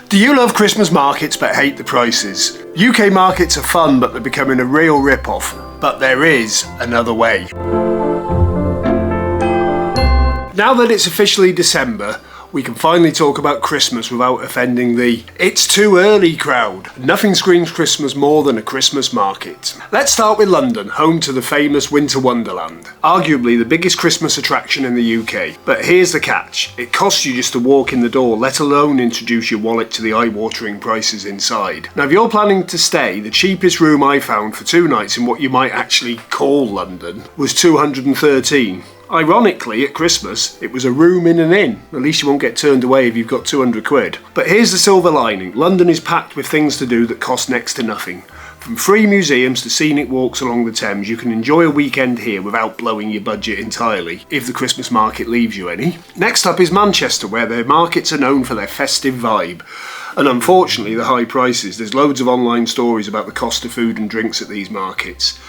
Do you love Christmas markets but hate the prices? UK markets are fun but they're becoming a real rip-off. But there is another way. Now that it's officially December, we can finally talk about Christmas without offending the "it's too early" crowd. Nothing screams Christmas more than a Christmas market. Let's start with London, home to the famous Winter Wonderland. Arguably the biggest Christmas attraction in the UK. But here's the catch. It costs you just to walk in the door, let alone introduce your wallet to the eye-watering prices inside. Now if you're planning to stay, the cheapest room I found for 2 nights in what you might actually call London was £213. Ironically, at Christmas, it was a room in an inn. At least you won't get turned away if you've got 200 quid. But here's the silver lining. London is packed with things to do that cost next to nothing. From free museums to scenic walks along the Thames, you can enjoy a weekend here without blowing your budget entirely, if the Christmas market leaves you any. Next up is Manchester, where their markets are known for their festive vibe. And unfortunately, the high prices. There's loads of online stories about the cost of food and drinks at these markets.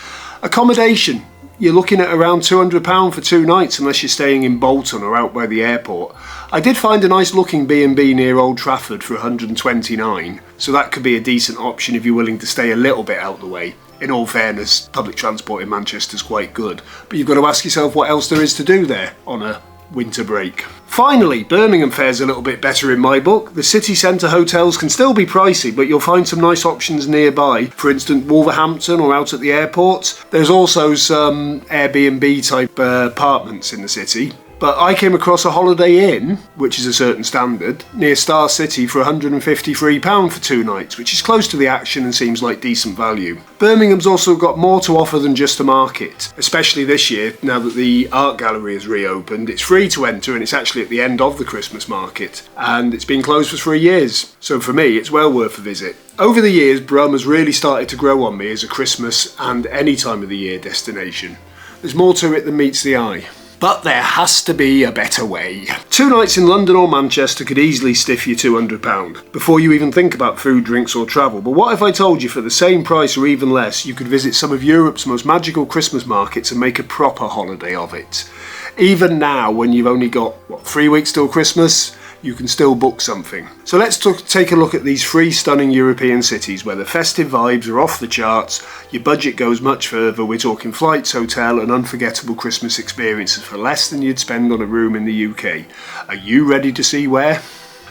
Accommodation. You're looking at around £200 for 2 nights unless you're staying in Bolton or out by the airport. I did find a nice looking B&B near Old Trafford for £129, so that could be a decent option if you're willing to stay a little bit out the way. In all fairness, public transport in Manchester's quite good, but you've got to ask yourself what else there is to do there on a winter break. Finally, Birmingham fares a little bit better in my book. The city centre hotels can still be pricey, but you'll find some nice options nearby. For instance, Wolverhampton or out at the airport. There's also some Airbnb type apartments in the city. But I came across a Holiday Inn, which is a certain standard, near Star City for £153 for 2 nights, which is close to the action and seems like decent value. Birmingham's also got more to offer than just a market, especially this year, now that the art gallery has reopened. It's free to enter and it's actually at the end of the Christmas market, and it's been closed for 3 years, so for me it's well worth a visit. Over the years, Brum has really started to grow on me as a Christmas and any time of the year destination. There's more to it than meets the eye. But there has to be a better way. 2 nights in London or Manchester could easily stiff you £200 before you even think about food, drinks or travel. But what if I told you for the same price or even less, you could visit some of Europe's most magical Christmas markets and make a proper holiday of it? Even now, when you've only got, 3 weeks till Christmas, you can still book something. So let's take a look at these 3 stunning European cities where the festive vibes are off the charts, your budget goes much further. We're talking flights, hotel and unforgettable Christmas experiences for less than you'd spend on a room in the UK. Are you ready to see where?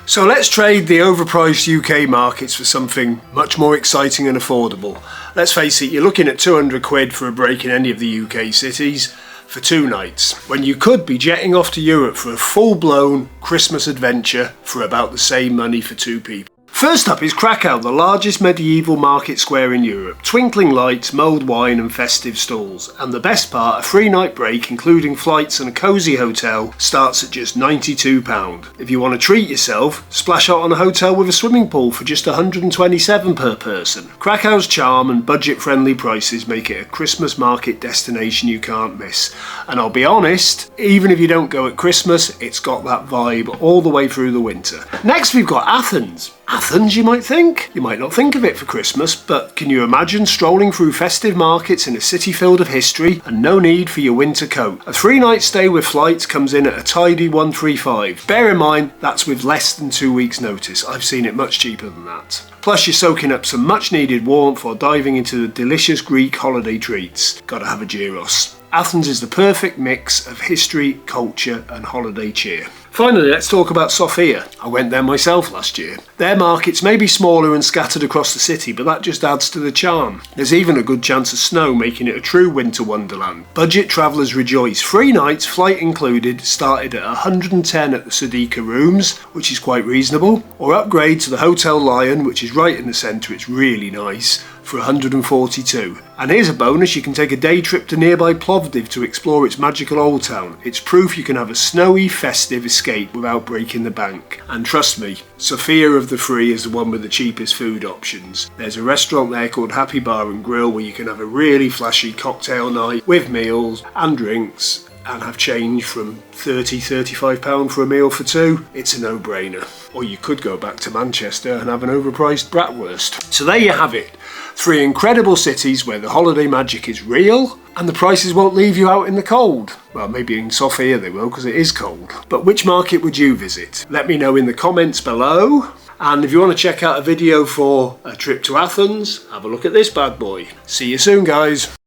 So let's trade the overpriced UK markets for something much more exciting and affordable. Let's face it, you're looking at 200 quid for a break in any of the UK cities for 2 nights, when you could be jetting off to Europe for a full-blown Christmas adventure for about the same money for 2 people. First up is Krakow, the largest medieval market square in Europe. Twinkling lights, mulled wine and festive stalls. And the best part, a 3-night break including flights and a cosy hotel starts at just £92. If you want to treat yourself, splash out on a hotel with a swimming pool for just £127 per person. Krakow's charm and budget-friendly prices make it a Christmas market destination you can't miss. And I'll be honest, even if you don't go at Christmas, it's got that vibe all the way through the winter. Next we've got Athens. Athens, you might think? You might not think of it for Christmas, but can you imagine strolling through festive markets in a city filled of history and no need for your winter coat? A 3-night stay with flights comes in at a tidy £135. Bear in mind, that's with less than 2 weeks' notice. I've seen it much cheaper than that. Plus you're soaking up some much needed warmth or diving into the delicious Greek holiday treats. Gotta have a gyros. Athens is the perfect mix of history, culture and holiday cheer. Finally, let's talk about Sofia. I went there myself last year. Their markets may be smaller and scattered across the city, but that just adds to the charm. There's even a good chance of snow, making it a true winter wonderland. Budget travellers rejoice. 3 nights, flight included, started at 110 at the Sadiqa rooms, which is quite reasonable, or upgrade to the Hotel Lion, which is right in the centre, it's really nice, for 142. And here's a bonus, you can take a day trip to nearby Plovdiv to explore its magical old town. It's proof you can have a snowy, festive escape without breaking the bank. And trust me, Sofia of the 3 is the one with the cheapest food options. There's a restaurant there called Happy Bar and Grill where you can have a really flashy cocktail night with meals and drinks and have change from £30–35 for a meal for 2. It's a no-brainer. Or you could go back to Manchester and have an overpriced bratwurst. So there you have it. 3 incredible cities where the holiday magic is real and the prices won't leave you out in the cold. Well, maybe in Sofia they will because it is cold. But which market would you visit? Let me know in the comments below. And if you want to check out a video for a trip to Athens, have a look at this bad boy. See you soon, guys.